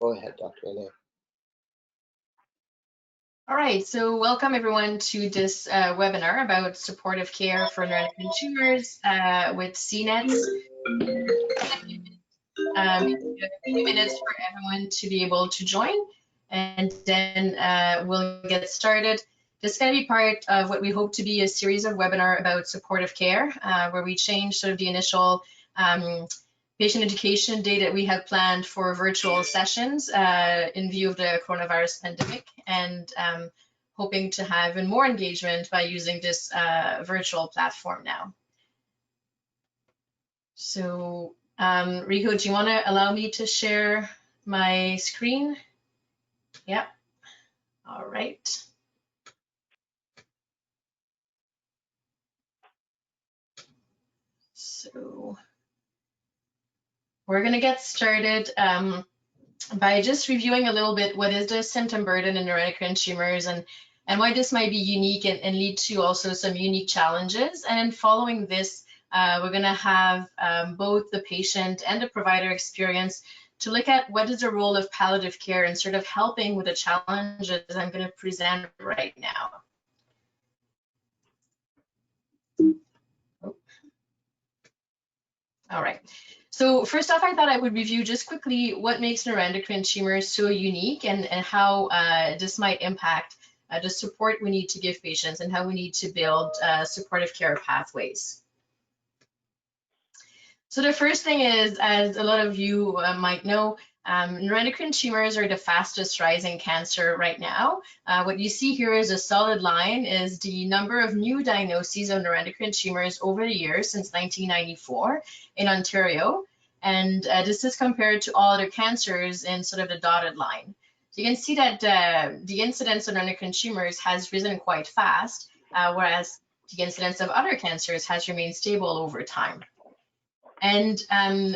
Go ahead, Dr. Hallet. All right, so welcome everyone to this webinar about supportive care for neuroendocrine tumors with CNETs. A few minutes for everyone to be able to join, and then we'll get started. This is going to be part of what we hope to be a series of webinar about supportive care, where we change sort of the initial patient education day that we had planned for virtual sessions in view of the coronavirus pandemic, and hoping to have even more engagement by using this virtual platform now. So Rico, do you want to allow me to share my screen? Yeah. All right. So we're going to get started by just reviewing a little bit what is the symptom burden in neuroendocrine tumors and why this might be unique and lead to also some unique challenges. And following this, we're going to have both the patient and the provider experience to look at what is the role of palliative care in sort of helping with the challenges I'm going to present right now. Oh. All right. So first off, I thought I would review just quickly what makes neuroendocrine tumors so unique and how this might impact the support we need to give patients and how we need to build supportive care pathways. So the first thing is, as a lot of you might know, neuroendocrine tumors are the fastest rising cancer right now. What you see here is a solid line is the number of new diagnoses of neuroendocrine tumors over the years since 1994 in Ontario. And this is compared to all other cancers in sort of the dotted line. So you can see that the incidence of neuroendocrine tumors has risen quite fast, whereas the incidence of other cancers has remained stable over time. And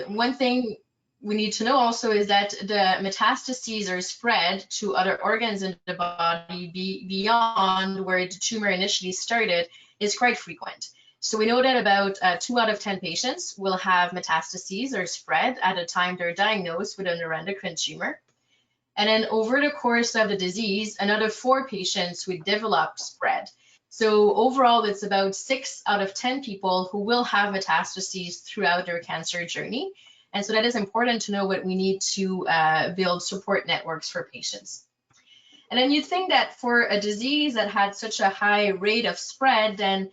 one thing we need to know also is that the metastases are spread to other organs in the body beyond where the tumor initially started is quite frequent. So we know that about 2 out of 10 patients will have metastases or spread at the time they're diagnosed with a neuroendocrine tumor. And then over the course of the disease, another 4 patients would develop spread. So overall, it's about 6 out of 10 people who will have metastases throughout their cancer journey. And so that is important to know what we need to build support networks for patients. And then you'd think that for a disease that had such a high rate of spread, then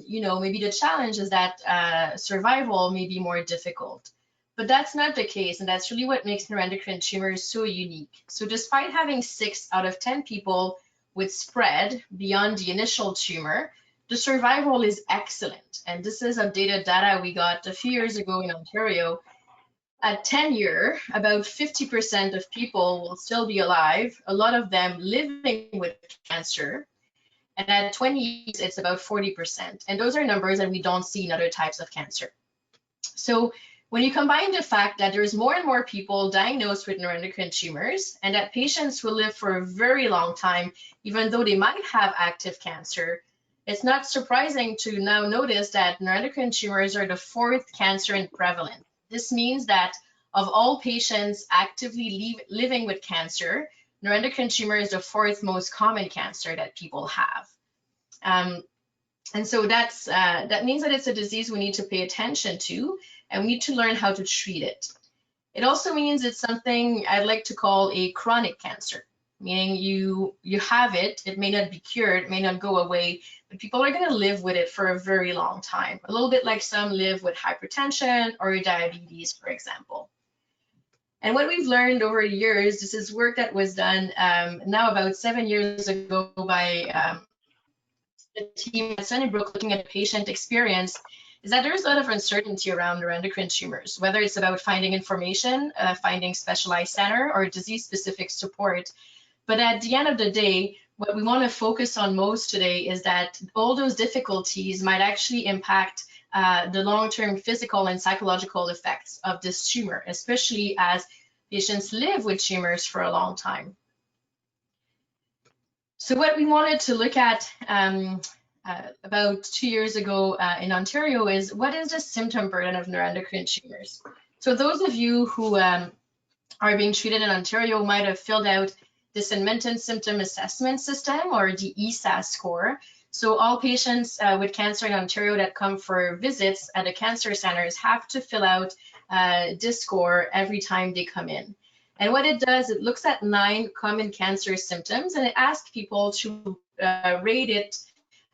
you know, maybe the challenge is that survival may be more difficult. But that's not the case, and that's really what makes neuroendocrine tumors so unique. So despite having 6 out of 10 people with spread beyond the initial tumor, the survival is excellent. And this is updated data we got a few years ago in Ontario. At 10 years, about 50% of people will still be alive, a lot of them living with cancer. And at 20 years, it's about 40%. And those are numbers that we don't see in other types of cancer. So when you combine the fact that there's more and more people diagnosed with neuroendocrine tumors and that patients will live for a very long time, even though they might have active cancer, it's not surprising to now notice that neuroendocrine tumors are the 4th cancer in prevalence. This means that of all patients actively living with cancer, neuroendocrine tumor is the 4th most common cancer that people have. And so that means that it's a disease we need to pay attention to, and we need to learn how to treat it. It also means it's something I'd like to call a chronic cancer, meaning you have it, it may not be cured, it may not go away, but people are going to live with it for a very long time, a little bit like some live with hypertension or diabetes, for example. And what we've learned over the years, this is work that was done now about 7 years ago by the team at Sunnybrook looking at patient experience, is that there's a lot of uncertainty around neuroendocrine tumors, whether it's about finding information, finding specialized center or disease-specific support. But at the end of the day, what we want to focus on most today is that all those difficulties might actually impact the long-term physical and psychological effects of this tumor, especially as patients live with tumors for a long time. So what we wanted to look at about 2 years ago in Ontario is what is the symptom burden of neuroendocrine tumors? So those of you who are being treated in Ontario might have filled out this Unmet Symptom Assessment System, or the ESAS score. So all patients with cancer in Ontario that come for visits at the cancer centers have to fill out this score every time they come in. And what it does, it looks at 9 common cancer symptoms, and it asks people to rate it,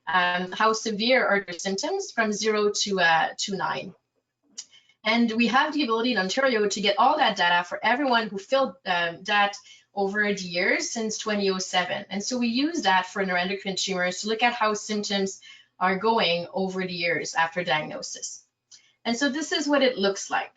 how severe are their symptoms from 0 to 9. And we have the ability in Ontario to get all that data for everyone who filled that over the years since 2007. And so we use that for neuroendocrine tumors to look at how symptoms are going over the years after diagnosis. And so this is what it looks like.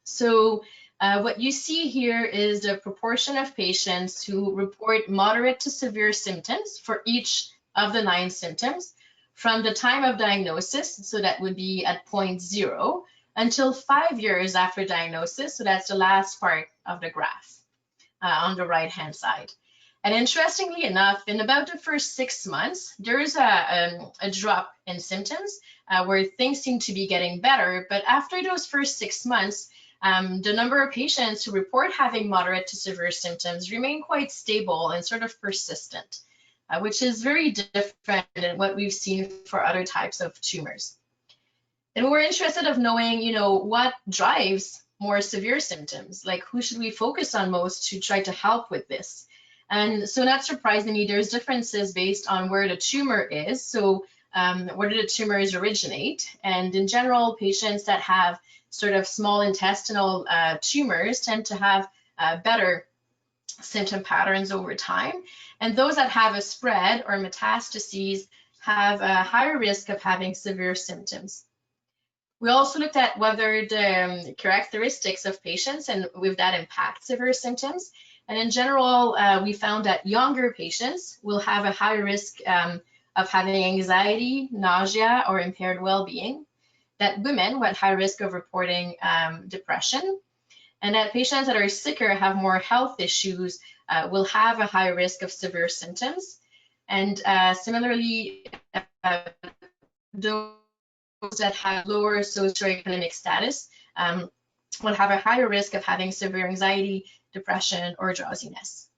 So what you see here is the proportion of patients who report moderate to severe symptoms for each of the 9 symptoms from the time of diagnosis, so that would be at point 0, until 5 years after diagnosis, so that's the last part of the graph on the right-hand side. And interestingly enough, in about the first 6 months, there's a drop in symptoms where things seem to be getting better. But after those first 6 months, the number of patients who report having moderate to severe symptoms remain quite stable and sort of persistent, which is very different than what we've seen for other types of tumors. And we're interested of knowing, what drives more severe symptoms, like who should we focus on most to try to help with this? And so not surprisingly, there's differences based on where the tumor is. So where do the tumors originate? And in general, patients that have sort of small intestinal tumors tend to have better symptom patterns over time. And those that have a spread or metastases have a higher risk of having severe symptoms. We also looked at whether the characteristics of patients and with that impact severe symptoms. And in general, we found that younger patients will have a higher risk of having anxiety, nausea, or impaired well-being, that women were at high risk of reporting depression, and that patients that are sicker, have more health issues, will have a higher risk of severe symptoms. And similarly, those that have lower socioeconomic status will have a higher risk of having severe anxiety, depression, or drowsiness.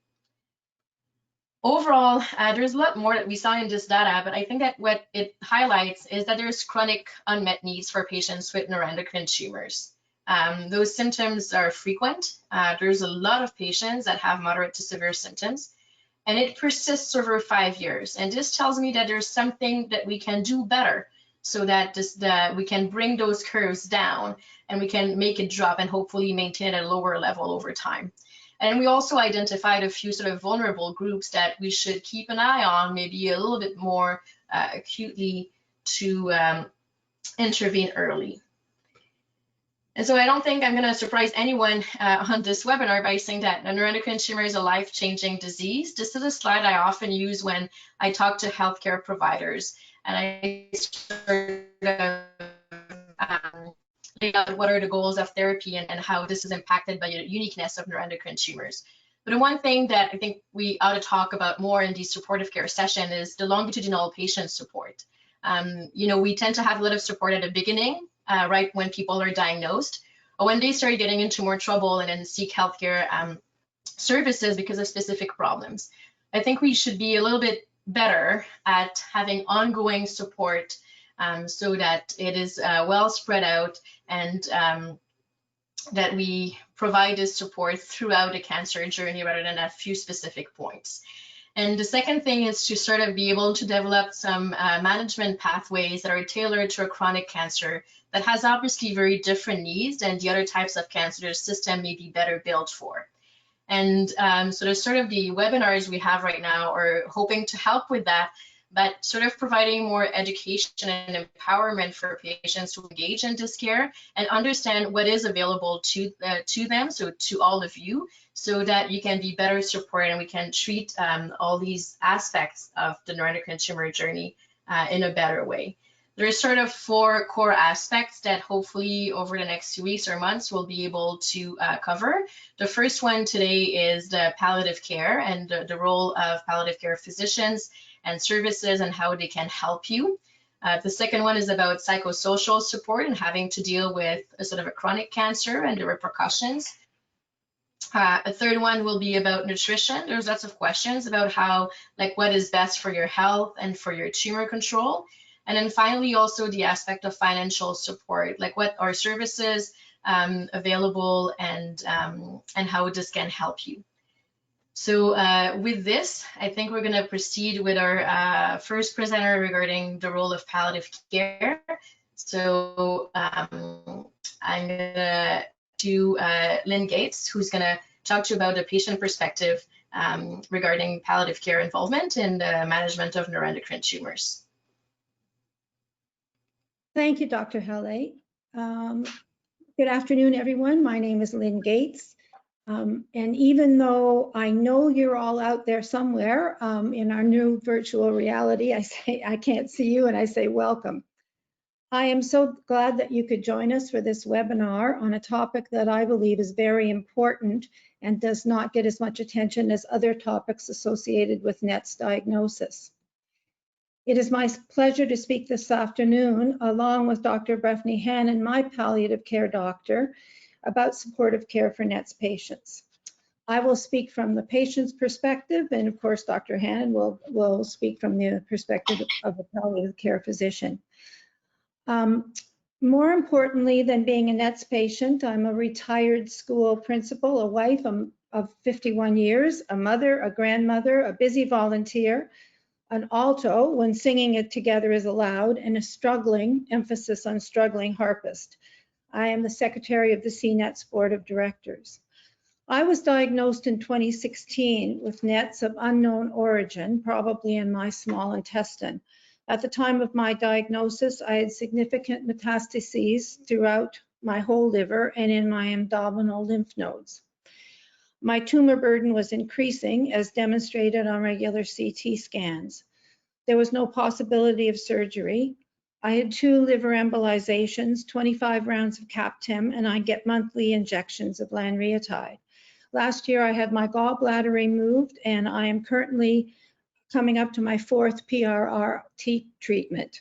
Overall, there's a lot more that we saw in this data, but I think that what it highlights is that there's chronic unmet needs for patients with neuroendocrine tumors. Those symptoms are frequent. There's a lot of patients that have moderate to severe symptoms, and it persists over 5 years. And this tells me that there's something that we can do better, so that we can bring those curves down and we can make it drop and hopefully maintain at a lower level over time. And we also identified a few sort of vulnerable groups that we should keep an eye on, maybe a little bit more acutely, to intervene early. And so I don't think I'm going to surprise anyone on this webinar by saying that a neuroendocrine tumor is a life-changing disease. This is a slide I often use when I talk to healthcare providers, and I sort of lay out what are the goals of therapy and how this is impacted by the uniqueness of neuroendocrine tumors. But the one thing that I think we ought to talk about more in these supportive care session is the longitudinal patient support. We tend to have a lot of support at the beginning, right when people are diagnosed, or when they start getting into more trouble and then seek healthcare services because of specific problems. I think we should be a little bit better at having ongoing support so that it is well spread out, and that we provide this support throughout the cancer journey rather than at a few specific points. And the second thing is to sort of be able to develop some management pathways that are tailored to a chronic cancer that has obviously very different needs than the other types of cancer the system may be better built for. And so there's sort of the webinars we have right now are hoping to help with that, but sort of providing more education and empowerment for patients to engage in this care and understand what is available to them, so to all of you, so that you can be better supported and we can treat all these aspects of the neuroendocrine tumor journey in a better way. There's sort of 4 core aspects that hopefully over the next few weeks or months we'll be able to cover. The first one today is the palliative care and the role of palliative care physicians and services and how they can help you. The second one is about psychosocial support and having to deal with a sort of a chronic cancer and the repercussions. A third one will be about nutrition. There's lots of questions about how, like, what is best for your health and for your tumor control. And then finally, also the aspect of financial support, like what are services available and how this can help you. So with this, I think we're going to proceed with our first presenter regarding the role of palliative care. So I'm going to do Lynn Gaetz, who's going to talk to you about a patient perspective regarding palliative care involvement in the management of neuroendocrine tumors. Thank you, Dr. Hallet. Good afternoon, everyone. My name is Lynn Gaetz. And even though I know you're all out there somewhere in our new virtual reality, I say I can't see you and I say welcome. I am so glad that you could join us for this webinar on a topic that I believe is very important and does not get as much attention as other topics associated with NET's diagnosis. It is my pleasure to speak this afternoon, along with Dr. Breffni Hannon, my palliative care doctor, about supportive care for NET's patients. I will speak from the patient's perspective, and of course, Dr. Hannon will speak from the perspective of a palliative care physician. More importantly than being a NETS patient, I'm a retired school principal, a wife of 51 years, a mother, a grandmother, a busy volunteer, an alto when singing it together is allowed, and a struggling, emphasis on struggling harpist. I am the secretary of the CNETS Board of Directors. I was diagnosed in 2016 with NETs of unknown origin, probably in my small intestine. At the time of my diagnosis, I had significant metastases throughout my whole liver and in my abdominal lymph nodes. My tumor burden was increasing as demonstrated on regular CT scans. There was no possibility of surgery. I had 2 liver embolizations, 25 rounds of Captem, and I get monthly injections of lanreotide. Last year, I had my gallbladder removed, and I am currently coming up to my 4th PRRT treatment.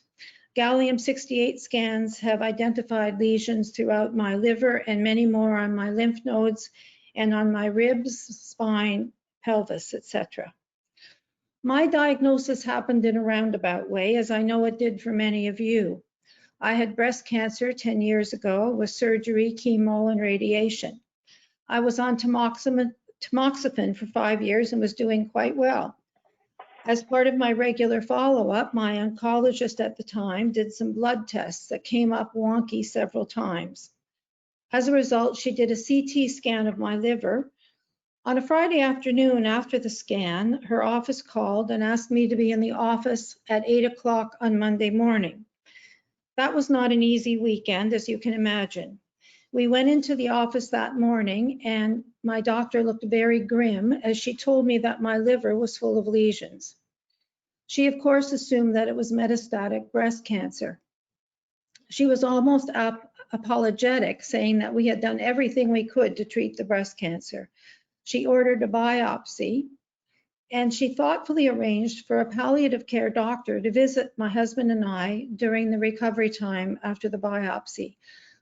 Gallium-68 scans have identified lesions throughout my liver and many more on my lymph nodes and on my ribs, spine, pelvis, etc. My diagnosis happened in a roundabout way, as I know it did for many of you. I had breast cancer 10 years ago with surgery, chemo, and radiation. I was on tamoxifen for 5 years and was doing quite well. As part of my regular follow-up, my oncologist at the time did some blood tests that came up wonky several times. As a result, she did a CT scan of my liver. On a Friday afternoon after the scan, her office called and asked me to be in the office at 8 o'clock on Monday morning. That was not an easy weekend, as you can imagine. We went into the office that morning and my doctor looked very grim as she told me that my liver was full of lesions. She, of course, assumed that it was metastatic breast cancer. She was almost apologetic, saying that we had done everything we could to treat the breast cancer. She ordered a biopsy, and she thoughtfully arranged for a palliative care doctor to visit my husband and I during the recovery time after the biopsy.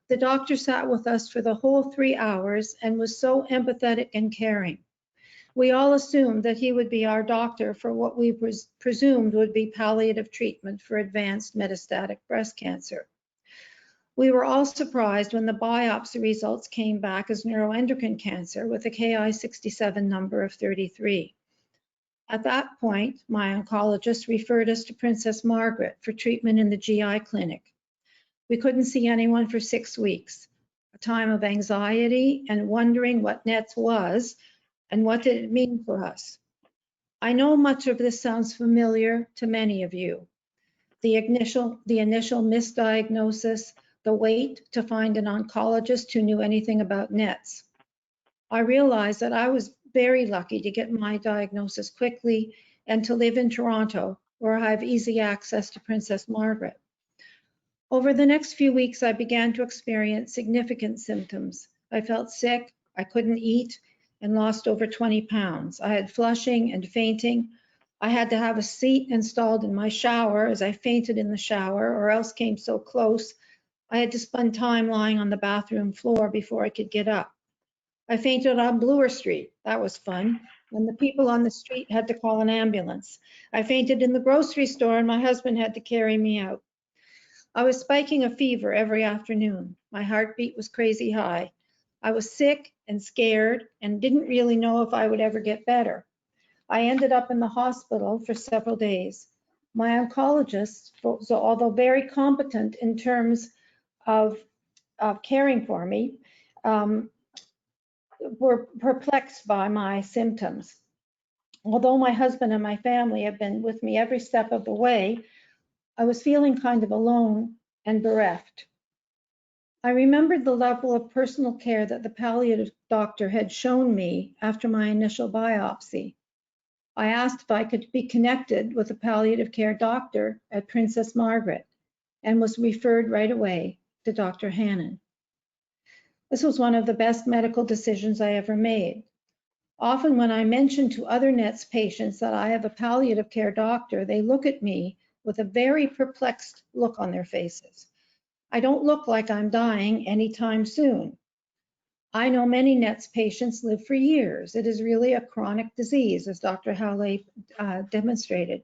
The doctor sat with us for the whole 3 hours and was so empathetic and caring. We all assumed that he would be our doctor for what we presumed would be palliative treatment for advanced metastatic breast cancer. We were all surprised when the biopsy results came back as neuroendocrine cancer with a Ki-67 number of 33. At that point, my oncologist referred us to Princess Margaret for treatment in the GI clinic. We couldn't see anyone for 6 weeks, a time of anxiety and wondering what NETS was and what did it mean for us. I know much of this sounds familiar to many of you. The initial misdiagnosis, the wait to find an oncologist who knew anything about NETs. I realized that I was very lucky to get my diagnosis quickly and to live in Toronto, where I have easy access to Princess Margaret. Over the next few weeks, I began to experience significant symptoms. I felt sick, I couldn't eat, and lost over 20 pounds. I had flushing and fainting. I had to have a seat installed in my shower as I fainted in the shower or else came so close I had to spend time lying on the bathroom floor before I could get up. I fainted on Bloor Street. That was fun. And the people on the street had to call an ambulance. I fainted in the grocery store and my husband had to carry me out. I was spiking a fever every afternoon. My heartbeat was crazy high. I was sick and scared and didn't really know if I would ever get better. I ended up in the hospital for several days. My oncologist, so although very competent in terms of caring for me, were perplexed by my symptoms. Although my husband and my family have been with me every step of the way, I was feeling kind of alone and bereft. I remembered the level of personal care that the palliative doctor had shown me after my initial biopsy. I asked if I could be connected with a palliative care doctor at Princess Margaret and was referred right away to Dr. Hannon. This was one of the best medical decisions I ever made. Often when I mention to other NETS patients that I have a palliative care doctor, they look at me with a very perplexed look on their faces. I don't look like I'm dying anytime soon. I know many NETS patients live for years. It is really a chronic disease, as Dr. Hallet demonstrated.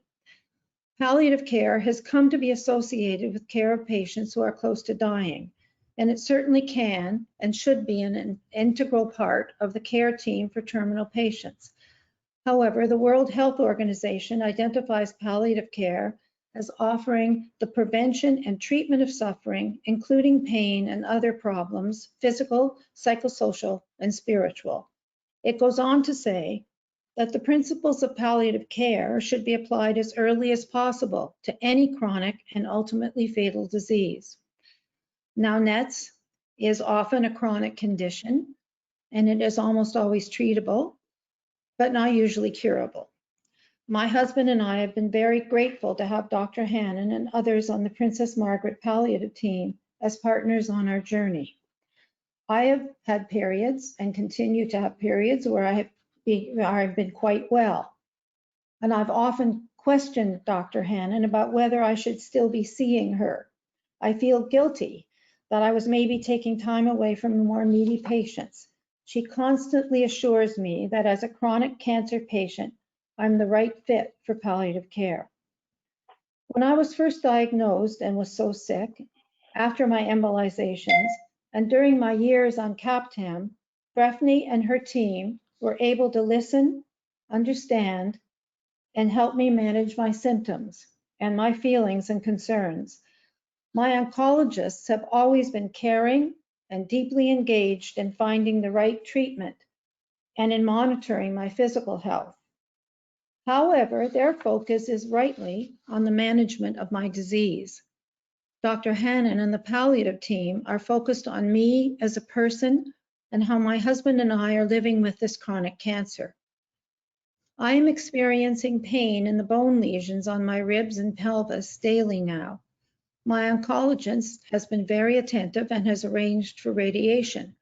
Palliative care has come to be associated with care of patients who are close to dying, and it certainly can and should be an integral part of the care team for terminal patients. However, the World Health Organization identifies palliative care as offering the prevention and treatment of suffering, including pain and other problems, physical, psychosocial, and spiritual. It goes on to say that the principles of palliative care should be applied as early as possible to any chronic and ultimately fatal disease. Now, NETS is often a chronic condition, and it is almost always treatable, but not usually curable. My husband and I have been very grateful to have Dr. Hannon and others on the Princess Margaret palliative team as partners on our journey. I have had periods and continue to have periods where I've been quite well. And I've often questioned Dr. Hannon about whether I should still be seeing her. I feel guilty that I was maybe taking time away from the more needy patients. She constantly assures me that as a chronic cancer patient, I'm the right fit for palliative care. When I was first diagnosed and was so sick, after my embolizations, and during my years on Captam, Breffni and her team were able to listen, understand, and help me manage my symptoms and my feelings and concerns. My oncologists have always been caring and deeply engaged in finding the right treatment and in monitoring my physical health. However, their focus is rightly on the management of my disease. Dr. Hannon and the palliative team are focused on me as a person and how my husband and I are living with this chronic cancer. I am experiencing pain in the bone lesions on my ribs and pelvis daily now. My oncologist has been very attentive and has arranged for radiation.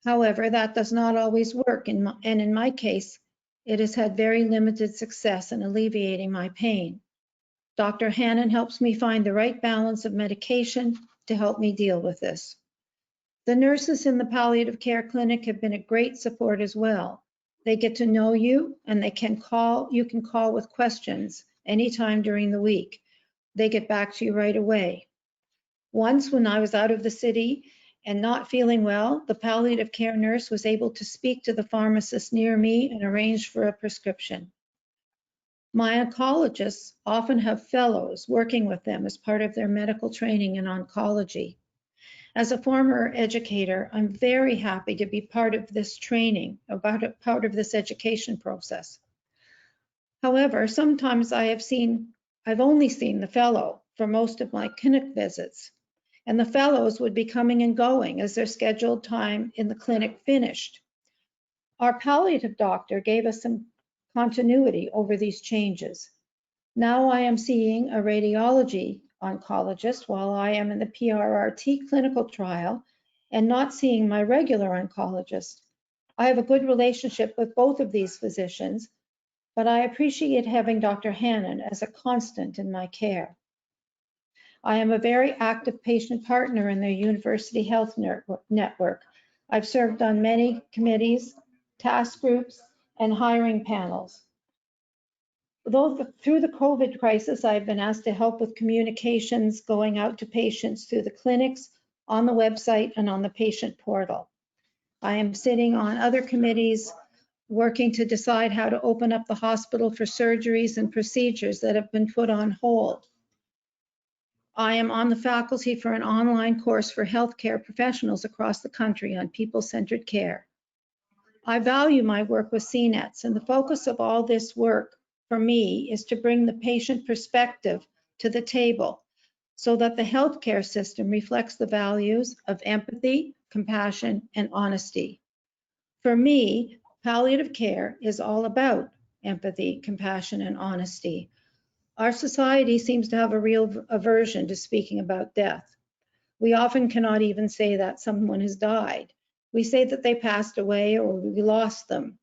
However, that does not always work, and in my case, it has had very limited success in alleviating my pain. Dr. Hannon helps me find the right balance of medication to help me deal with this. The nurses in the palliative care clinic have been a great support as well. They get to know you and you can call with questions anytime during the week. They get back to you right away. Once when I was out of the city and not feeling well, the palliative care nurse was able to speak to the pharmacist near me and arrange for a prescription. My oncologists often have fellows working with them as part of their medical training in oncology. As a former educator, I'm very happy to be part of this training, part of this education process. However, sometimes I've only seen the fellow for most of my clinic visits, and the fellows would be coming and going as their scheduled time in the clinic finished. Our palliative doctor gave us some continuity over these changes. Now I am seeing a radiology oncologist while I am in the PRRT clinical trial and not seeing my regular oncologist. I have a good relationship with both of these physicians, but I appreciate having Dr. Hannon as a constant in my care. I am a very active patient partner in their university health network. I've served on many committees, task groups, and hiring panels. Though through the COVID crisis, I've been asked to help with communications going out to patients through the clinics, on the website, and on the patient portal. I am sitting on other committees working to decide how to open up the hospital for surgeries and procedures that have been put on hold. I am on the faculty for an online course for healthcare professionals across the country on people-centered care. I value my work with CNETs, and the focus of all this work for me is to bring the patient perspective to the table so that the healthcare system reflects the values of empathy, compassion, and honesty. For me, palliative care is all about empathy, compassion, and honesty. Our society seems to have a real aversion to speaking about death. We often cannot even say that someone has died. We say that they passed away or we lost them.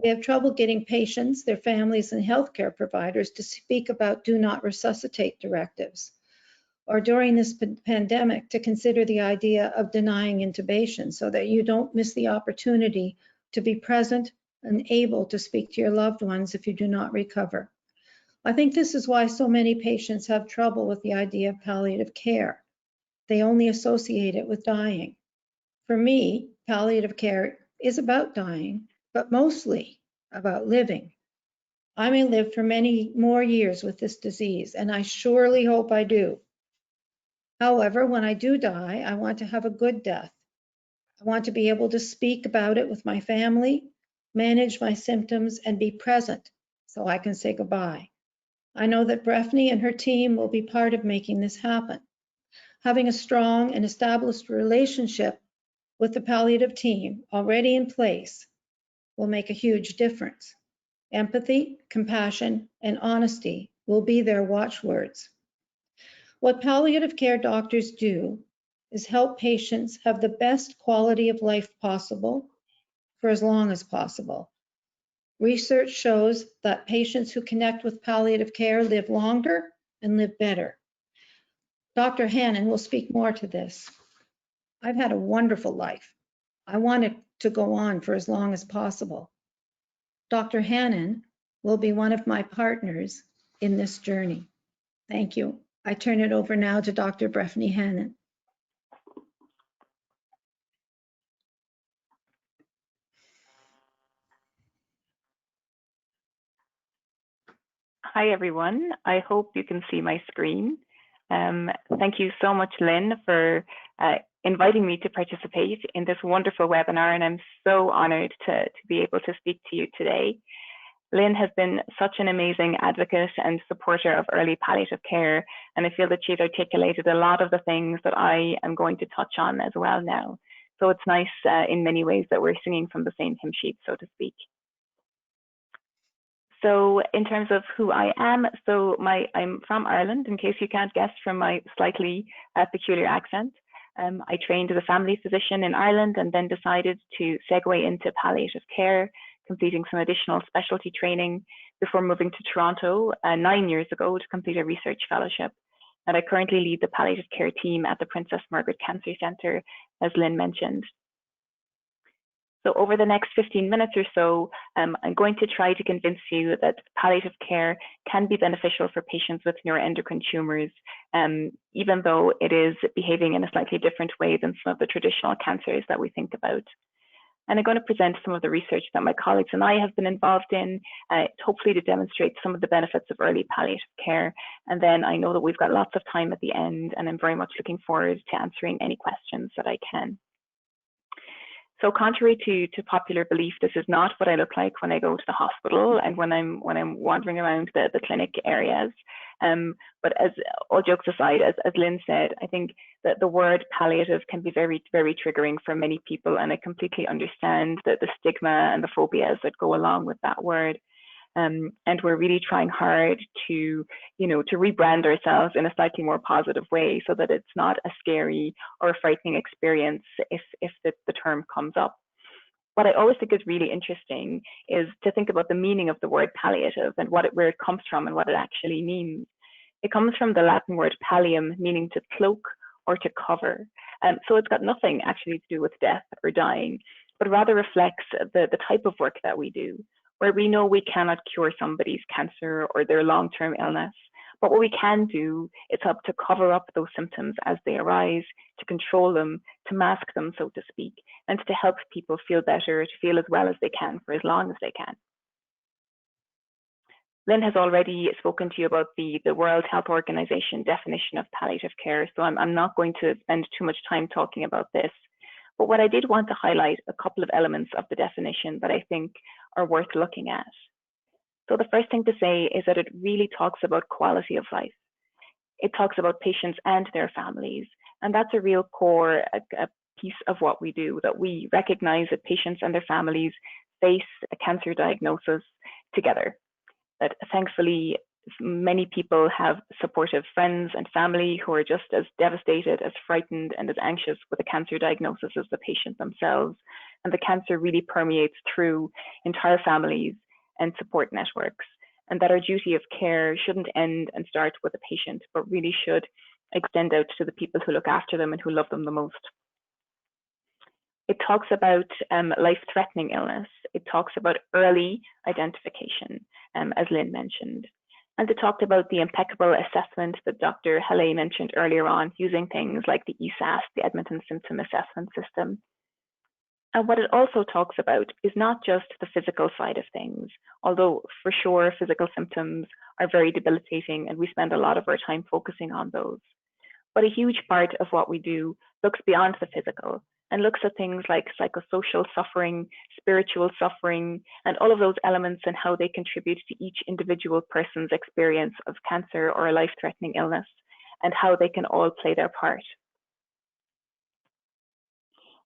We have trouble getting patients, their families, and healthcare providers to speak about do not resuscitate directives, or during this pandemic to consider the idea of denying intubation so that you don't miss the opportunity to be present and able to speak to your loved ones if you do not recover. I think this is why so many patients have trouble with the idea of palliative care. They only associate it with dying. For me, palliative care is about dying, but mostly about living. I may live for many more years with this disease, and I surely hope I do. However, when I do die, I want to have a good death. I want to be able to speak about it with my family, manage my symptoms, and be present so I can say goodbye. I know that Breffni and her team will be part of making this happen. Having a strong and established relationship with the palliative team already in place will make a huge difference. Empathy, compassion, and honesty will be their watchwords. What palliative care doctors do is help patients have the best quality of life possible for as long as possible. Research shows that patients who connect with palliative care live longer and live better. Dr. Hannon will speak more to this. I've had a wonderful life. I want it to go on for as long as possible. Dr. Hannon will be one of my partners in this journey. Thank you. I turn it over now to Dr. Breffni Hannon. Hi, everyone. I hope you can see my screen. Thank you so much, Lynn, for inviting me to participate in this wonderful webinar, and I'm so honored to be able to speak to you today. Lynn has been such an amazing advocate and supporter of early palliative care, and I feel that she's articulated a lot of the things that I am going to touch on as well now. So it's nice in many ways that we're singing from the same hymn sheet, so to speak. So in terms of who I am, I'm from Ireland, in case you can't guess from my slightly peculiar accent. I trained as a family physician in Ireland and then decided to segue into palliative care, completing some additional specialty training before moving to Toronto 9 years ago to complete a research fellowship. And I currently lead the palliative care team at the Princess Margaret Cancer Centre, as Lynn mentioned. So over the next 15 minutes or so, I'm going to try to convince you that palliative care can be beneficial for patients with neuroendocrine tumors, even though it is behaving in a slightly different way than some of the traditional cancers that we think about. And I'm going to present some of the research that my colleagues and I have been involved in, hopefully to demonstrate some of the benefits of early palliative care. And then I know that we've got lots of time at the end, and I'm very much looking forward to answering any questions that I can. So contrary to popular belief, this is not what I look like when I go to the hospital and when I'm wandering around the clinic areas. But as all jokes aside, as Lynn said, I think that the word palliative can be very, very triggering for many people, and I completely understand the stigma and the phobias that go along with that word. And we're really trying hard to rebrand ourselves in a slightly more positive way so that it's not a scary or a frightening experience if the term comes up. What I always think is really interesting is to think about the meaning of the word palliative and where it comes from and what it actually means. It comes from the Latin word pallium, meaning to cloak or to cover. So it's got nothing actually to do with death or dying, but rather reflects the type of work that we do, where we know we cannot cure somebody's cancer or their long-term illness. But what we can do is help to cover up those symptoms as they arise, to control them, to mask them, so to speak, and to help people feel better, to feel as well as they can for as long as they can. Lynn has already spoken to you about the World Health Organization definition of palliative care, so I'm not going to spend too much time talking about this. But what I did want to highlight a couple of elements of the definition that I think are worth looking at. So the first thing to say is that it really talks about quality of life. It talks about patients and their families. And that's a real core a piece of what we do, that we recognize that patients and their families face a cancer diagnosis together. That thankfully, many people have supportive friends and family who are just as devastated, as frightened, and as anxious with a cancer diagnosis as the patient themselves. And the cancer really permeates through entire families and support networks, and that our duty of care shouldn't end and start with a patient, but really should extend out to the people who look after them and who love them the most. It talks about life-threatening illness. It talks about early identification, as Lynn mentioned. And it talked about the impeccable assessment that Dr. Hallet mentioned earlier on, using things like the ESAS, the Edmonton Symptom Assessment System. And what it also talks about is not just the physical side of things, although for sure physical symptoms are very debilitating and we spend a lot of our time focusing on those. But a huge part of what we do looks beyond the physical and looks at things like psychosocial suffering, spiritual suffering, and all of those elements and how they contribute to each individual person's experience of cancer or a life-threatening illness, and how they can all play their part.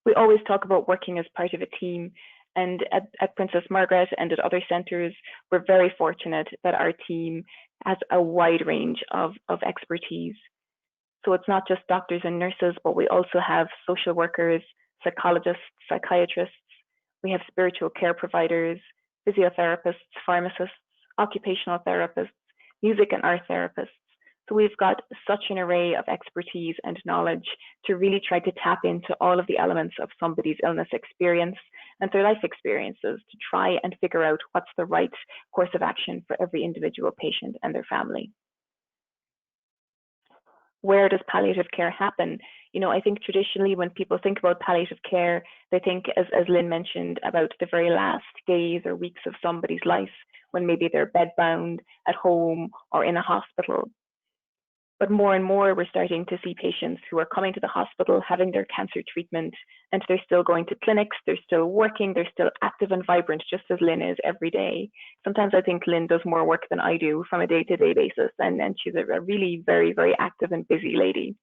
We always talk about working as part of a team, and at Princess Margaret and at other centres, we're very fortunate that our team has a wide range of expertise. So it's not just doctors and nurses, but we also have social workers, psychologists, psychiatrists. We have spiritual care providers, physiotherapists, pharmacists, occupational therapists, music and art therapists. So we've got such an array of expertise and knowledge to really try to tap into all of the elements of somebody's illness experience and their life experiences to try and figure out what's the right course of action for every individual patient and their family. Where does palliative care happen? You know, I think traditionally when people think about palliative care, they think, as Lynn mentioned, about the very last days or weeks of somebody's life when maybe they're bedbound at home or in a hospital. But more and more, we're starting to see patients who are coming to the hospital, having their cancer treatment, and they're still going to clinics, they're still working, they're still active and vibrant, just as Lynn is every day. Sometimes I think Lynn does more work than I do from a day-to-day basis, and she's a really very, very active and busy lady.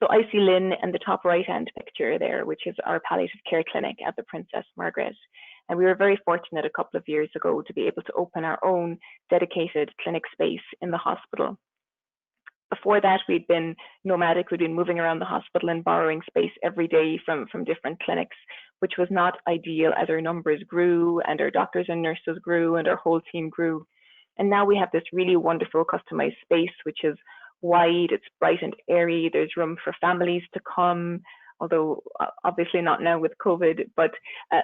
So I see Lynn in the top right-hand picture there, which is our palliative care clinic at the Princess Margaret. And we were very fortunate a couple of years ago to be able to open our own dedicated clinic space in the hospital. Before that, we'd been nomadic. We'd been moving around the hospital and borrowing space every day from different clinics, which was not ideal as our numbers grew and our doctors and nurses grew and our whole team grew. And now we have this really wonderful customized space, which is wide, it's bright and airy. There's room for families to come, although obviously not now with COVID, but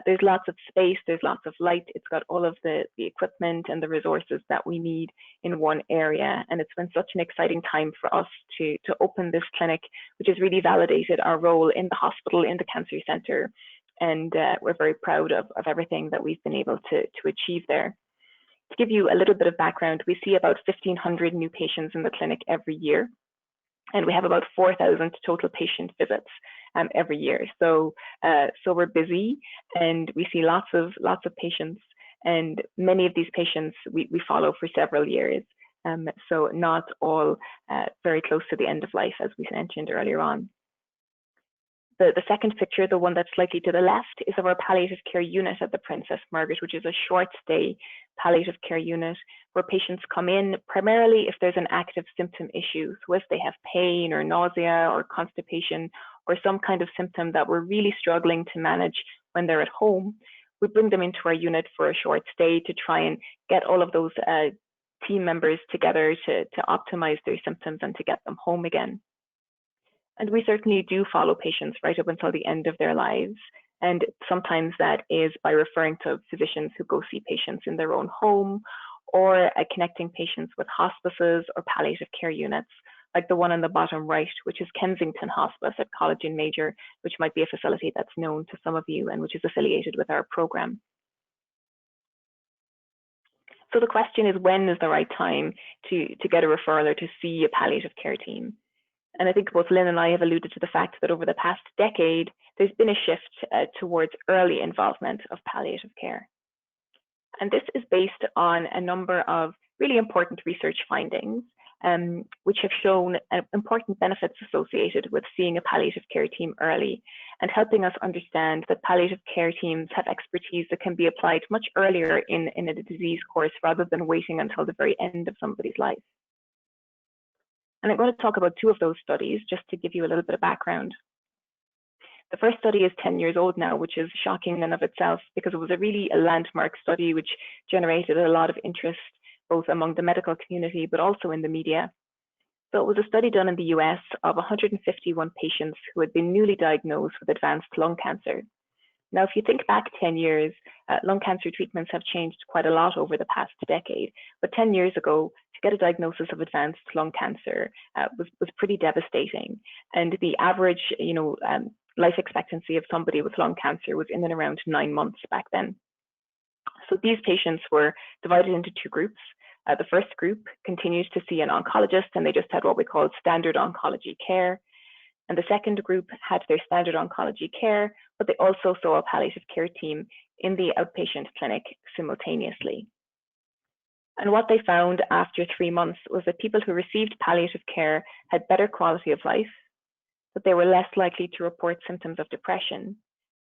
there's lots of space, there's lots of light. It's got all of the equipment and the resources that we need in one area. And it's been such an exciting time for us to open this clinic, which has really validated our role in the hospital, in the cancer center. And we're very proud of everything that we've been able to achieve there. To give you a little bit of background, we see about 1,500 new patients in the clinic every year. And we have about 4,000 total patient visits every year. So we're busy and we see lots of patients, and many of these patients we follow for several years. So not all very close to the end of life, as we mentioned earlier on. The second picture, the one that's slightly to the left, is of our palliative care unit at the Princess Margaret, which is a short stay palliative care unit where patients come in primarily if there's an active symptom issue. So if they have pain or nausea or constipation or some kind of symptom that we're really struggling to manage when they're at home, we bring them into our unit for a short stay to try and get all of those team members together to optimize their symptoms and to get them home again. And we certainly do follow patients right up until the end of their lives. And sometimes that is by referring to physicians who go see patients in their own home, or connecting patients with hospices or palliative care units, like the one on the bottom right, which is Kensington Hospice at College and Major, which might be a facility that's known to some of you and which is affiliated with our program. So the question is, when is the right time to get a referral or to see a palliative care team? And I think both Lynn and I have alluded to the fact that over the past decade, there's been a shift towards early involvement of palliative care. And this is based on a number of really important research findings, which have shown important benefits associated with seeing a palliative care team early and helping us understand that palliative care teams have expertise that can be applied much earlier in a disease course rather than waiting until the very end of somebody's life. And I'm going to talk about two of those studies just to give you a little bit of background. The first study is 10 years old now, which is shocking in and of itself because it was a landmark study which generated a lot of interest both among the medical community but also in the media. So it was a study done in the US of 151 patients who had been newly diagnosed with advanced lung cancer. Now, if you think back 10 years, lung cancer treatments have changed quite a lot over the past decade. But 10 years ago, to get a diagnosis of advanced lung cancer was pretty devastating. And the average, life expectancy of somebody with lung cancer was in and around 9 months back then. So these patients were divided into two groups. The first group continues to see an oncologist, and they just had what we call standard oncology care. And the second group had their standard oncology care, but they also saw a palliative care team in the outpatient clinic simultaneously. And what they found after 3 months was that people who received palliative care had better quality of life, that they were less likely to report symptoms of depression.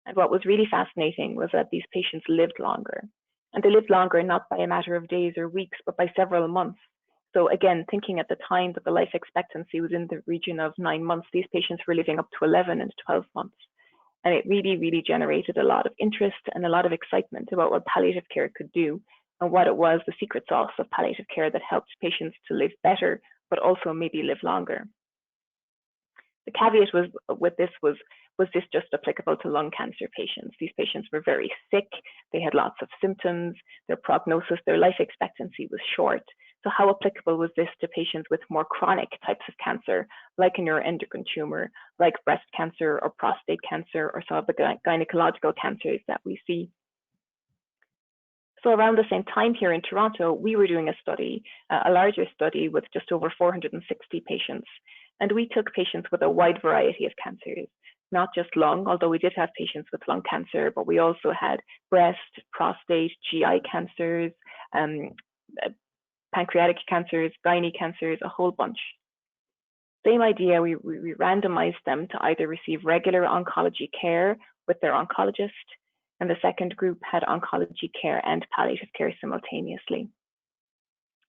And what was really fascinating was that these patients lived longer. And they lived longer not by a matter of days or weeks, but by several months. So again, thinking at the time that the life expectancy was in the region of 9 months, these patients were living up to 11 and 12 months. And it really, really generated a lot of interest and a lot of excitement about what palliative care could do and what it was, the secret sauce of palliative care that helped patients to live better, but also maybe live longer. The caveat with this was this just applicable to lung cancer patients? These patients were very sick, they had lots of symptoms, their prognosis, their life expectancy was short. So how applicable was this to patients with more chronic types of cancer, like a neuroendocrine tumor, like breast cancer or prostate cancer, or some of the gynecological cancers that we see? So around the same time here in Toronto, we were doing a study, a larger study with just over 460 patients. And we took patients with a wide variety of cancers, not just lung, although we did have patients with lung cancer, but we also had breast, prostate, GI cancers, pancreatic cancers, gynae cancers, a whole bunch. Same idea, we randomized them to either receive regular oncology care with their oncologist, and the second group had oncology care and palliative care simultaneously.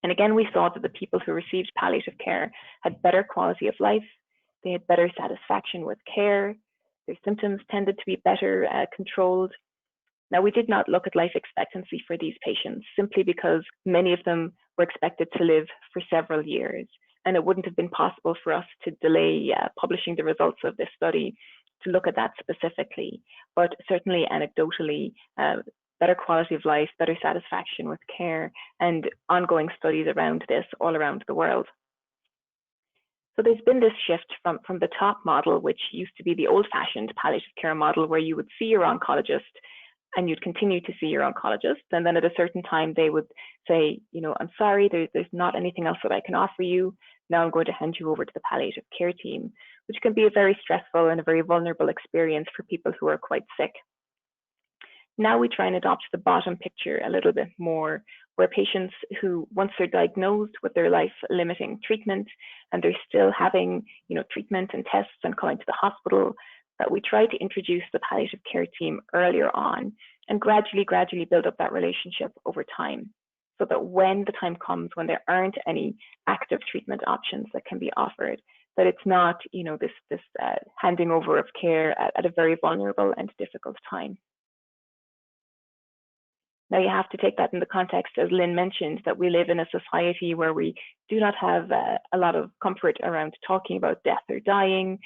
And again, we saw that the people who received palliative care had better quality of life, they had better satisfaction with care, their symptoms tended to be better controlled. Now, we did not look at life expectancy for these patients simply because many of them were expected to live for several years, and it wouldn't have been possible for us to delay publishing the results of this study to look at that specifically, but certainly anecdotally, better quality of life, better satisfaction with care, and ongoing studies around this all around the world. So there's been this shift from the top model, which used to be the old-fashioned palliative care model, where you would see your oncologist and you'd continue to see your oncologist. And then at a certain time, they would say, I'm sorry, there's not anything else that I can offer you. Now I'm going to hand you over to the palliative care team, which can be a very stressful and a very vulnerable experience for people who are quite sick. Now we try and adopt the bottom picture a little bit more, where patients who, once they're diagnosed with their life-limiting treatment and they're still having, treatment and tests and going to the hospital, that we try to introduce the palliative care team earlier on and gradually build up that relationship over time, so that when the time comes when there aren't any active treatment options that can be offered, that it's not, this handing over of care at a very vulnerable and difficult time. Now you have to take that in the context, as Lynn mentioned, that we live in a society where we do not have a lot of comfort around talking about death or dying.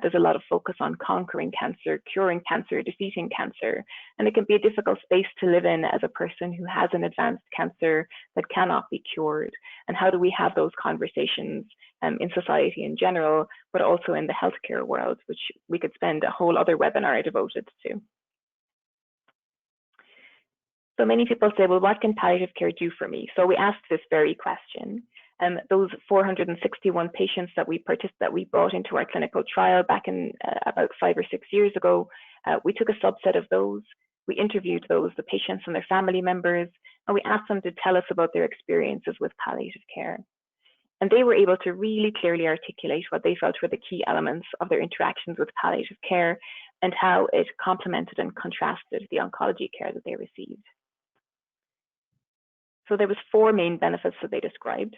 There's a lot of focus on conquering cancer, curing cancer, defeating cancer. And it can be a difficult space to live in as a person who has an advanced cancer that cannot be cured. And how do we have those conversations in society in general, but also in the healthcare world, which we could spend a whole other webinar devoted to. So many people say, well, what can palliative care do for me? So we asked this very question. Those 461 patients that we brought into our clinical trial back in about 5 or 6 years ago, we took a subset of those. We interviewed the patients and their family members, and we asked them to tell us about their experiences with palliative care. And they were able to really clearly articulate what they felt were the key elements of their interactions with palliative care and how it complemented and contrasted the oncology care that they received. So there was 4 main benefits that they described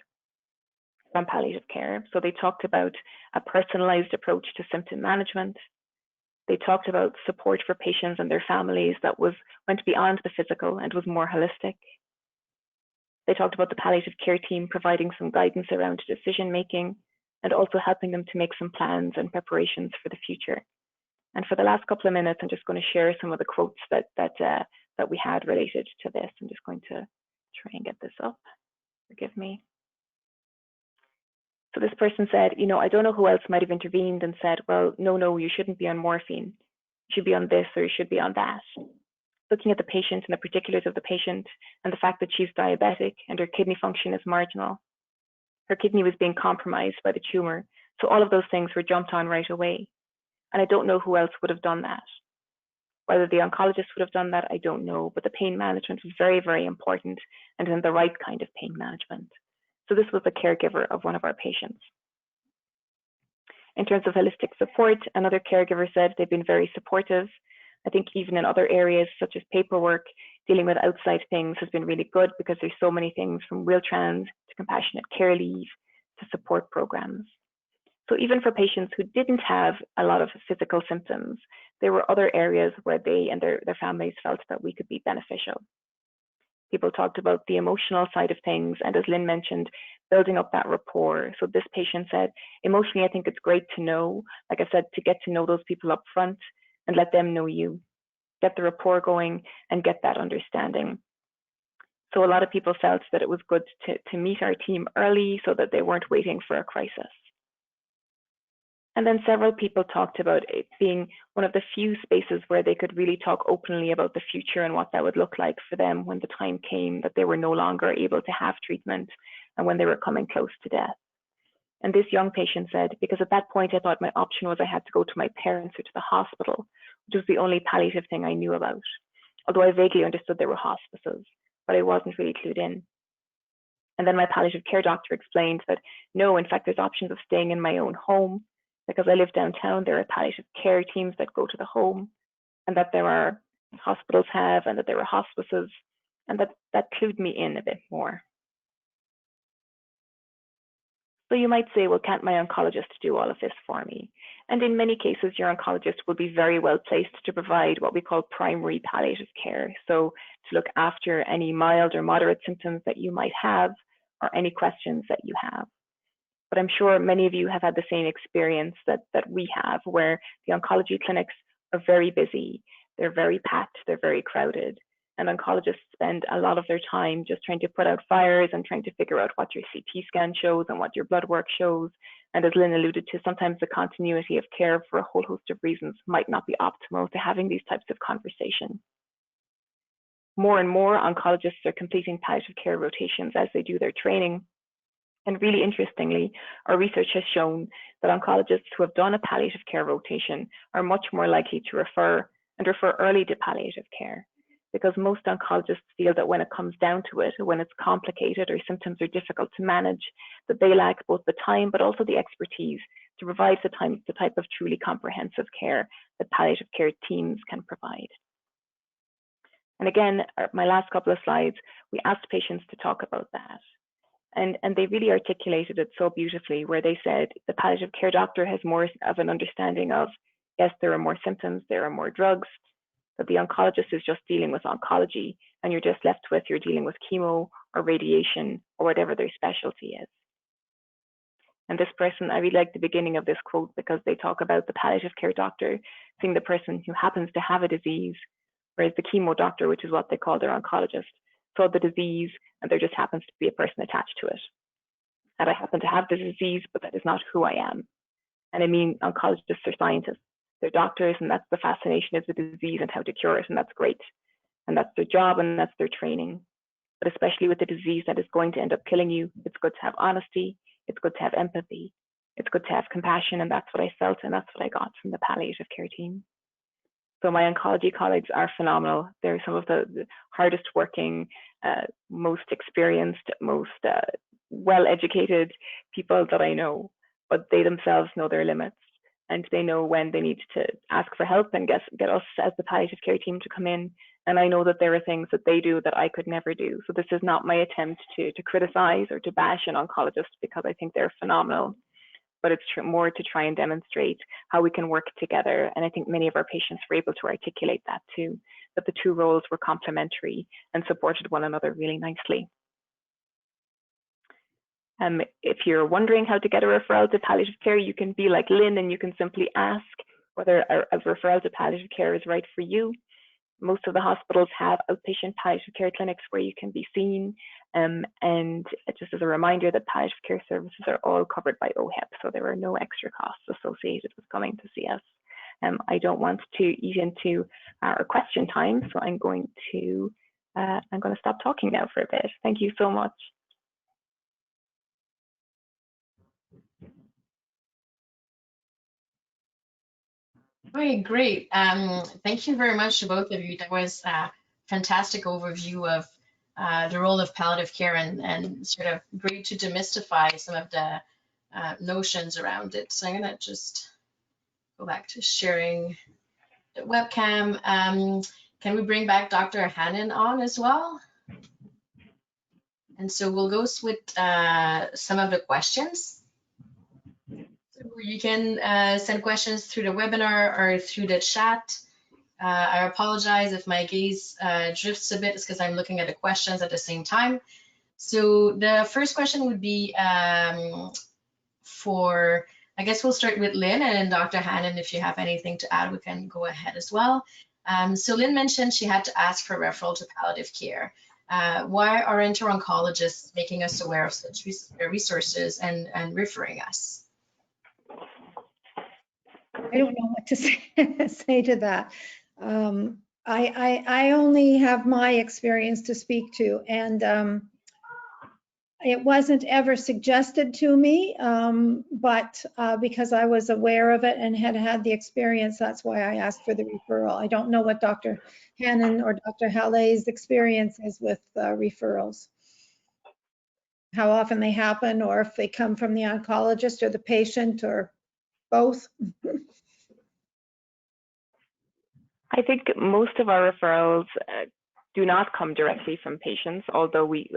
from palliative care. So they talked about a personalized approach to symptom management. They talked about support for patients and their families that went beyond the physical and was more holistic. They talked about the palliative care team providing some guidance around decision making and also helping them to make some plans and preparations for the future. And for the last couple of minutes, I'm just going to share some of the quotes that we had related to this. I'm just going to try and get this up. Forgive me. So this person said, you know, I don't know who else might have intervened and said, well, no, you shouldn't be on morphine. You should be on this or you should be on that. Looking at the patient and the particulars of the patient and the fact that she's diabetic and her kidney function is marginal. Her kidney was being compromised by the tumor. So all of those things were jumped on right away. And I don't know who else would have done that. Whether the oncologist would have done that, I don't know, but the pain management was very, very important and then the right kind of pain management. So this was a caregiver of one of our patients. In terms of holistic support, another caregiver said they've been very supportive. I think even in other areas such as paperwork, dealing with outside things has been really good because there's so many things from Wheel-Trans to compassionate care leave to support programs. So even for patients who didn't have a lot of physical symptoms, there were other areas where they and their families felt that we could be beneficial. People talked about the emotional side of things, and as Lynn mentioned, building up that rapport. So this patient said, emotionally, I think it's great to know, like I said, to get to know those people up front and let them know you, get the rapport going and get that understanding. So a lot of people felt that it was good to meet our team early so that they weren't waiting for a crisis. And then several people talked about it being one of the few spaces where they could really talk openly about the future and what that would look like for them when the time came that they were no longer able to have treatment and when they were coming close to death. And this young patient said, because at that point I thought my option was I had to go to my parents or to the hospital, which was the only palliative thing I knew about. Although I vaguely understood there were hospices, but I wasn't really clued in. And then my palliative care doctor explained that no, in fact, there's options of staying in my own home. Because I live downtown, there are palliative care teams that go to the home, and that there are hospitals and that there are hospices, and that clued me in a bit more. So you might say, well, can't my oncologist do all of this for me? And in many cases, your oncologist will be very well placed to provide what we call primary palliative care. So to look after any mild or moderate symptoms that you might have, or any questions that you have. But I'm sure many of you have had the same experience that we have, where the oncology clinics are very busy, they're very packed, they're very crowded, and oncologists spend a lot of their time just trying to put out fires and trying to figure out what your CT scan shows and what your blood work shows. And as Lynn alluded to, sometimes the continuity of care for a whole host of reasons might not be optimal to having these types of conversations. More and more oncologists are completing palliative care rotations as they do their training. And really interestingly, our research has shown that oncologists who have done a palliative care rotation are much more likely to refer early to palliative care, because most oncologists feel that when it comes down to it, when it's complicated or symptoms are difficult to manage, that they lack both the time but also the expertise to provide the type of truly comprehensive care that palliative care teams can provide. And again, my last couple of slides, we asked patients to talk about that. And they really articulated it so beautifully, where they said the palliative care doctor has more of an understanding of, yes, there are more symptoms, there are more drugs, that the oncologist is just dealing with oncology and you're just left with, you're dealing with chemo or radiation or whatever their specialty is. And this person, I really like the beginning of this quote because they talk about the palliative care doctor seeing the person who happens to have a disease, whereas the chemo doctor, which is what they call their oncologist, saw the disease and there just happens to be a person attached to it. And I happen to have the disease, but that is not who I am. And I mean, oncologists are scientists, they're doctors, and that's the fascination of the disease and how to cure it, and that's great. And that's their job and that's their training. But especially with the disease that is going to end up killing you, it's good to have honesty, it's good to have empathy, it's good to have compassion, and that's what I felt, and that's what I got from the palliative care team. So my oncology colleagues are phenomenal. They're some of the hardest working, most experienced, most well-educated people that I know, but they themselves know their limits and they know when they need to ask for help and get us as the palliative care team to come in. And I know that there are things that they do that I could never do. So this is not my attempt to criticize or to bash an oncologist because I think they're phenomenal, but it's more to try and demonstrate how we can work together. And I think many of our patients were able to articulate that too, that the two roles were complementary and supported one another really nicely. If you're wondering how to get a referral to palliative care, you can be like Lynn and you can simply ask whether a referral to palliative care is right for you. Most of the hospitals have outpatient palliative care clinics where you can be seen. And just as a reminder that palliative care services are all covered by OHIP, so there are no extra costs associated with coming to see us. I don't want to eat into our question time, so I'm going to stop talking now for a bit. Thank you so much. Okay, great. Thank you very much to both of you. That was a fantastic overview of the role of palliative care and sort of great to demystify some of the notions around it. So I'm gonna just go back to sharing the webcam. Can we bring back Dr. Hannon on as well? And so we'll go with some of the questions. So you can send questions through the webinar or through the chat. I apologize if my gaze drifts a bit. It's because I'm looking at the questions at the same time. So the first question would be I guess we'll start with Lynn, and then Dr. Hannon, if you have anything to add, we can go ahead as well. So Lynn mentioned she had to ask for referral to palliative care. Why aren't our oncologists making us aware of such resources and referring us? I don't know what to say to that. I only have my experience to speak to, and it wasn't ever suggested to me, but because I was aware of it and had had the experience, that's why I asked for the referral. I don't know what Dr. Hannon or Dr. Hallet's experience is with referrals, how often they happen, or if they come from the oncologist or the patient or both. I think most of our referrals do not come directly from patients, although we,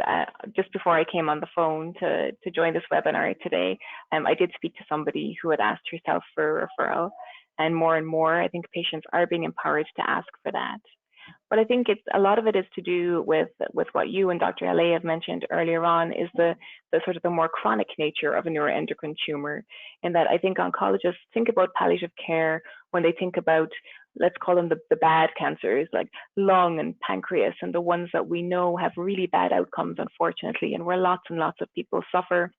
just before I came on the phone to join this webinar today, I did speak to somebody who had asked herself for a referral, and more, I think patients are being empowered to ask for that. But I think a lot of it is to do with what you and Dr. Hallet have mentioned earlier on, is the sort of the more chronic nature of a neuroendocrine tumor, in that I think oncologists think about palliative care when they think about, let's call them the bad cancers like lung and pancreas, and the ones that we know have really bad outcomes, unfortunately, and where lots and lots of people suffer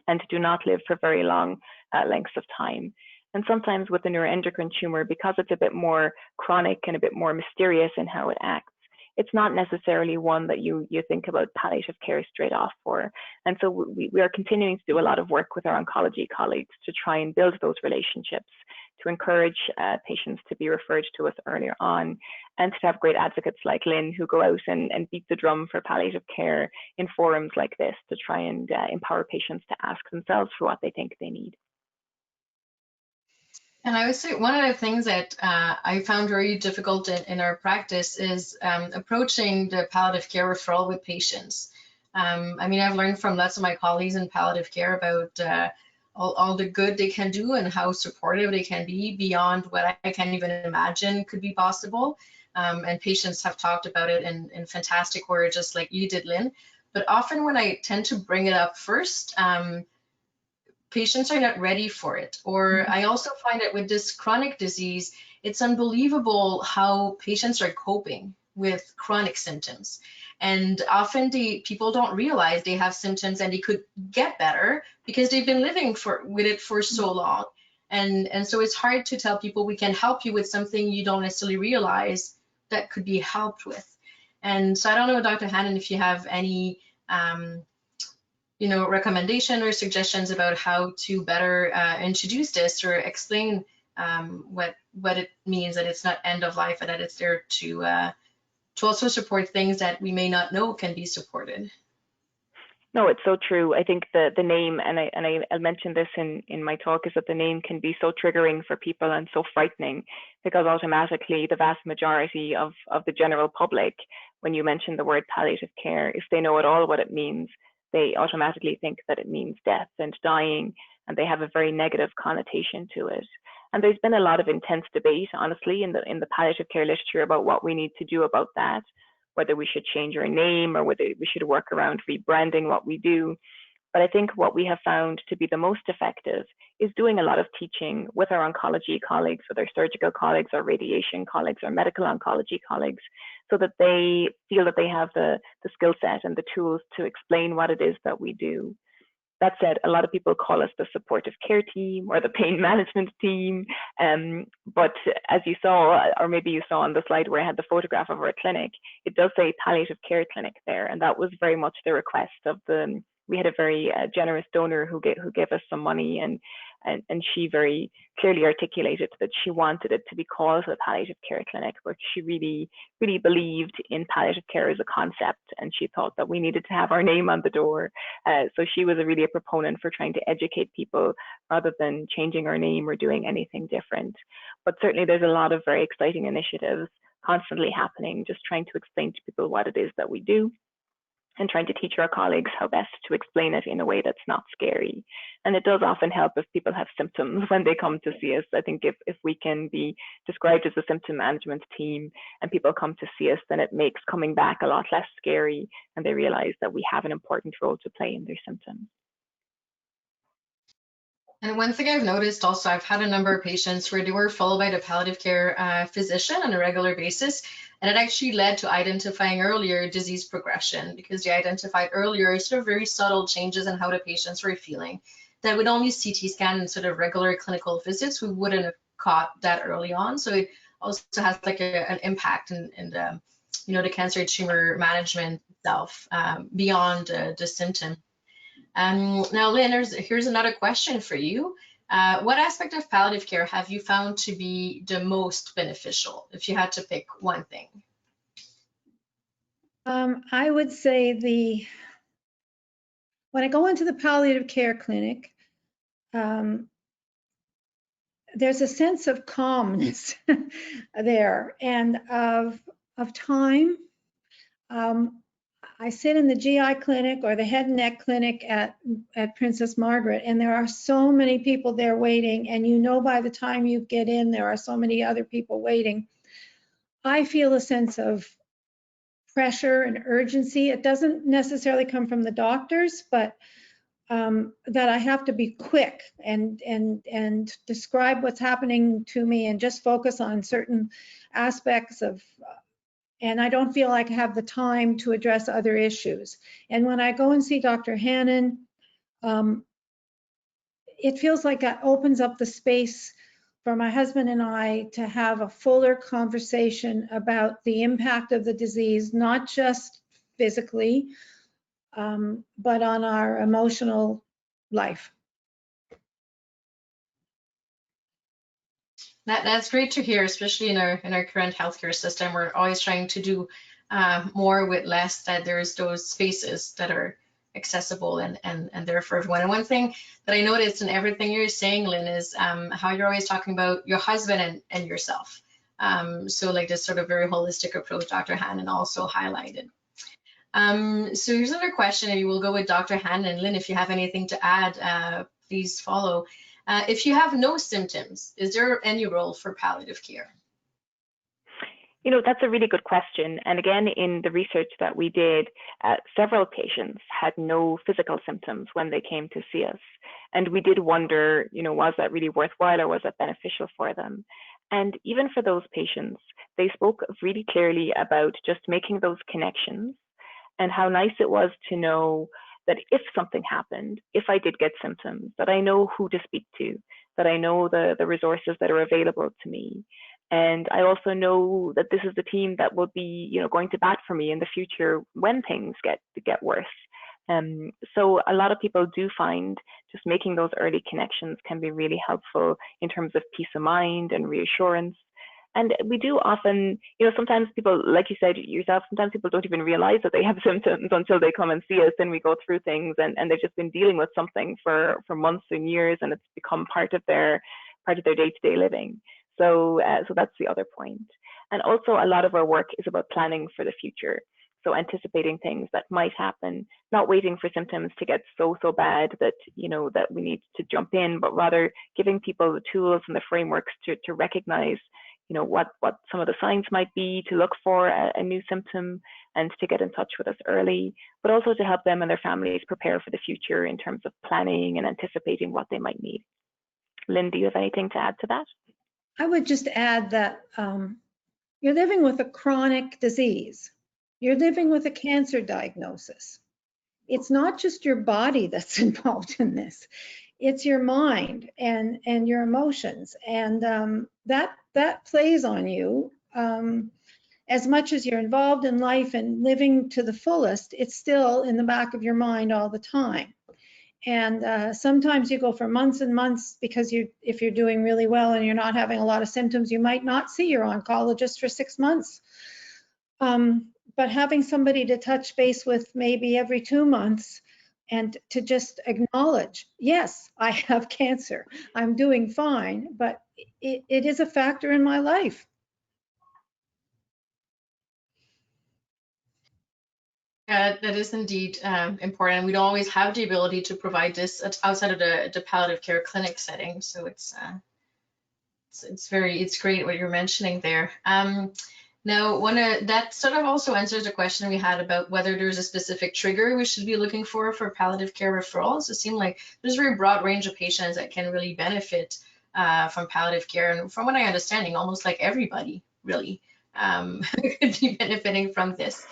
and do not live for very long lengths of time. And sometimes with the neuroendocrine tumor, because it's a bit more chronic and a bit more mysterious in how it acts, it's not necessarily one that you think about palliative care straight off for. And so we are continuing to do a lot of work with our oncology colleagues to try and build those relationships, to encourage patients to be referred to us earlier on, and to have great advocates like Lynn who go out and beat the drum for palliative care in forums like this to try and empower patients to ask themselves for what they think they need. And I would say one of the things that I found very difficult in our practice is approaching the palliative care referral with patients. I mean, I've learned from lots of my colleagues in palliative care about all the good they can do and how supportive they can be beyond what I can even imagine could be possible. and patients have talked about it in fantastic words, just like you did, Lynn. But often when I tend to bring it up first, patients are not ready for it. Or I also find that with this chronic disease, it's unbelievable how patients are coping with chronic symptoms. And often people don't realize they have symptoms and they could get better because they've been living with it for so long. And so it's hard to tell people we can help you with something you don't necessarily realize that could be helped with. And so I don't know, Dr. Hannon, if you have any recommendation or suggestions about how to better introduce this or explain what it means, that it's not end of life and that it's there to also support things that we may not know can be supported. No, it's so true. I think the name, and I mentioned this in my talk, is that the name can be so triggering for people and so frightening, because automatically the vast majority of the general public, when you mention the word palliative care, if they know at all what it means, they automatically think that it means death and dying, and they have a very negative connotation to it. And there's been a lot of intense debate, honestly, in the palliative care literature about what we need to do about that, whether we should change our name or whether we should work around rebranding what we do. But I think what we have found to be the most effective is doing a lot of teaching with our oncology colleagues, with our surgical colleagues, our radiation colleagues, our medical oncology colleagues, so that they feel that they have the skill set and the tools to explain what it is that we do. That said, a lot of people call us the supportive care team or the pain management team. But as you saw, or maybe you saw on the slide where I had the photograph of our clinic, it does say palliative care clinic there. And that was very much the request of we had a very generous donor who gave us some money, and she very clearly articulated that she wanted it to be called the palliative care clinic, but she really, really believed in palliative care as a concept, and she thought that we needed to have our name on the door. So she was really a proponent for trying to educate people rather than changing our name or doing anything different. But certainly there's a lot of very exciting initiatives constantly happening, just trying to explain to people what it is that we do, and trying to teach our colleagues how best to explain it in a way that's not scary. And it does often help if people have symptoms when they come to see us. I think if we can be described as a symptom management team and people come to see us, then it makes coming back a lot less scary, and they realize that we have an important role to play in their symptoms. And one thing I've noticed also, I've had a number of patients where they were followed by the palliative care physician on a regular basis, and it actually led to identifying earlier disease progression, because they identified earlier sort of very subtle changes in how the patients were feeling that with only CT scan and sort of regular clinical visits, we wouldn't have caught that early on. So it also has like an impact in the cancer tumor management itself beyond the symptom. Now, Lynn, here's another question for you. What aspect of palliative care have you found to be the most beneficial, if you had to pick one thing? I would say when I go into the palliative care clinic, there's a sense of calmness there and of time. I sit in the GI clinic or the head and neck clinic at Princess Margaret, and there are so many people there waiting, and by the time you get in, there are so many other people waiting. I feel a sense of pressure and urgency. It doesn't necessarily come from the doctors, but that I have to be quick and describe what's happening to me and just focus on certain aspects of, and I don't feel like I have the time to address other issues. And when I go and see Dr. Hannon, it feels like that opens up the space for my husband and I to have a fuller conversation about the impact of the disease, not just physically, but on our emotional life. That's great to hear, especially in our current healthcare system. We're always trying to do more with less, that there's those spaces that are accessible and there for everyone. And one thing that I noticed in everything you're saying, Lynn, is how you're always talking about your husband and yourself. So like this sort of very holistic approach Dr. Hannon also highlighted. So here's another question, and we will go with Dr. Hannon. Lynn, if you have anything to add, please follow. If you have no symptoms, is there any role for palliative care? You know, that's a really good question. And again, in the research that we did, several patients had no physical symptoms when they came to see us. And we did wonder, you know, was that really worthwhile or was that beneficial for them? And even for those patients, they spoke really clearly about just making those connections and how nice it was to know that if something happened, if I did get symptoms, that I know who to speak to, that I know the resources that are available to me. And I also know that this is the team that will be, you know, going to bat for me in the future when things get worse. So a lot of people do find just making those early connections can be really helpful in terms of peace of mind and reassurance. And we do often, you know, sometimes people, like you said yourself, sometimes people don't even realize that they have symptoms until they come and see us and we go through things and they've just been dealing with something for months and years and it's become part of their day-to-day living. So that's the other point. And also a lot of our work is about planning for the future. So anticipating things that might happen, not waiting for symptoms to get so bad that, you know, that we need to jump in, but rather giving people the tools and the frameworks to recognize, you know, what some of the signs might be, to look for a new symptom and to get in touch with us early, but also to help them and their families prepare for the future in terms of planning and anticipating what they might need. Lynn, do you have anything to add to that? I would just add that you're living with a chronic disease. You're living with a cancer diagnosis. It's not just your body that's involved in this. It's your mind and your emotions. And that plays on you. As much as you're involved in life and living to the fullest, it's still in the back of your mind all the time. And sometimes you go for months and months because if you're doing really well and you're not having a lot of symptoms, you might not see your oncologist for 6 months. But having somebody to touch base with maybe every 2 months and to just acknowledge, yes, I have cancer, I'm doing fine, but it is a factor in my life. That is indeed important. We don't always have the ability to provide this outside of the palliative care clinic setting. So it's great what you're mentioning there. Now, that sort of also answers the question we had about whether there's a specific trigger we should be looking for palliative care referrals. It seemed like there's a very broad range of patients that can really benefit from palliative care. And from what I understand, almost like everybody really could be benefiting from this.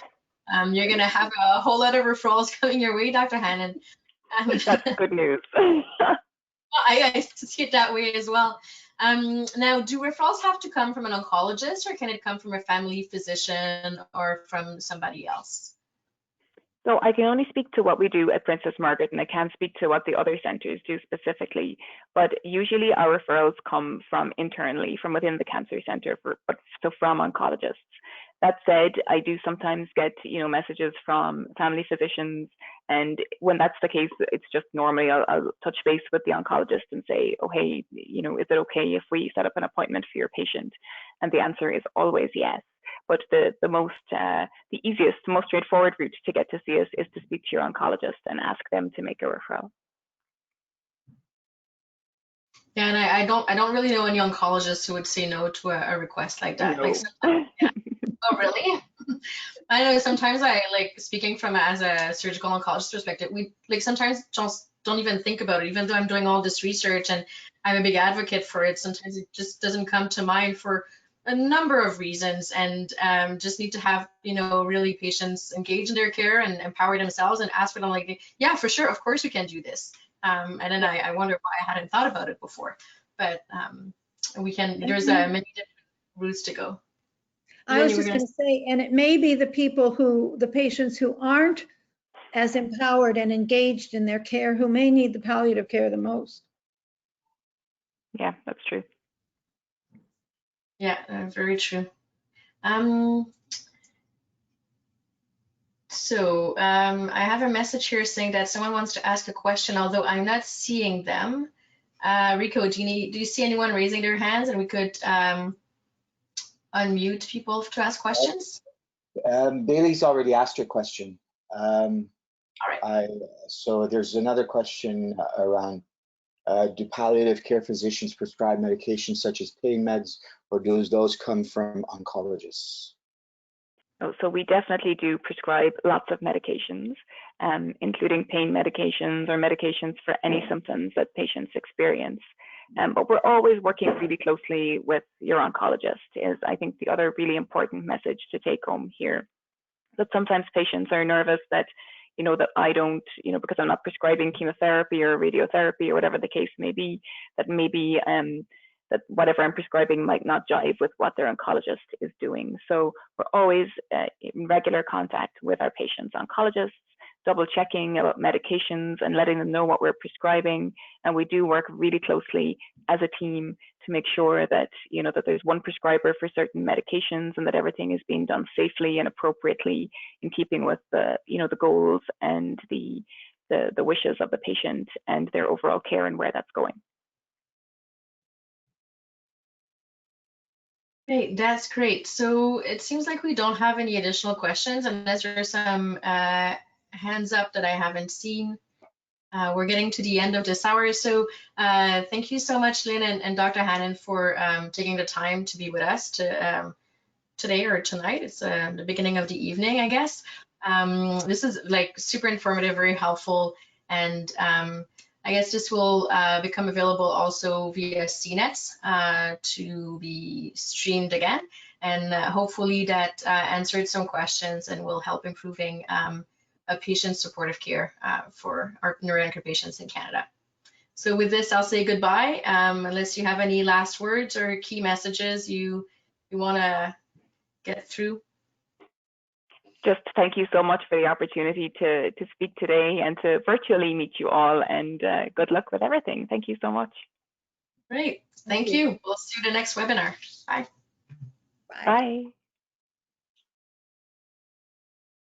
You're going to have a whole lot of referrals coming your way, Dr. Hannon. That's good news. I see it that way as well. Now, do referrals have to come from an oncologist, or can it come from a family physician or from somebody else? So I can only speak to what we do at Princess Margaret, and I can't speak to what the other centers do specifically. But usually our referrals come from internally, from within the cancer center, so from oncologists. That said, I do sometimes get, you know, messages from family physicians, and when that's the case, it's just normally I'll touch base with the oncologist and say, oh, hey, you know, is it okay if we set up an appointment for your patient? And the answer is always yes. But the easiest, most straightforward route to get to see us is to speak to your oncologist and ask them to make a referral. Yeah, and I don't really know any oncologists who would say no to a request like that. No. Like, yeah. Oh, really? I know sometimes I speaking from as a surgical oncologist perspective, we sometimes just don't even think about it, even though I'm doing all this research and I'm a big advocate for it. Sometimes it just doesn't come to mind for a number of reasons, and just need to have, you know, really patients engage in their care and empower themselves and ask for them, like, yeah, for sure, of course we can do this. And then I wonder why I hadn't thought about it before, but there's many different routes to go. I was just going to say, and it may be the patients who aren't as empowered and engaged in their care who may need the palliative care the most. Yeah, that's true. Yeah, very true. So I have a message here saying that someone wants to ask a question, although I'm not seeing them. Rico, do you see anyone raising their hands, and we could unmute people to ask questions? Bailey's already asked her question. All right. So there's another question around Do palliative care physicians prescribe medications such as pain meds, or do those come from oncologists? Oh, so we definitely do prescribe lots of medications, including pain medications or medications for any symptoms that patients experience. But we're always working really closely with your oncologist is, I think, the other really important message to take home here. That sometimes patients are nervous that, that I don't, because I'm not prescribing chemotherapy or radiotherapy or whatever the case may be, that maybe that whatever I'm prescribing might not jive with what their oncologist is doing. So we're always in regular contact with our patients' oncologists, double checking about medications and letting them know what we're prescribing. And we do work really closely as a team to make sure that, that there's one prescriber for certain medications and that everything is being done safely and appropriately in keeping with the, the goals and the wishes of the patient and their overall care and where that's going. Great, that's great. So it seems like we don't have any additional questions unless there's some hands up that I haven't seen. We're getting to the end of this hour. So thank you so much, Lynn and Dr. Hannon, for taking the time to be with us today or tonight. It's the beginning of the evening, I guess. This is like super informative, very helpful. And I guess this will become available also via CNET to be streamed again. And hopefully that answered some questions and will help improving a patient supportive care for our neuroendocrine patients in Canada. So with this, I'll say goodbye, unless you have any last words or key messages you want to get through. Just thank you so much for the opportunity to speak today and to virtually meet you all, and good luck with everything. Thank you so much. Great. Thank you. We'll see you in the next webinar. Bye. Bye.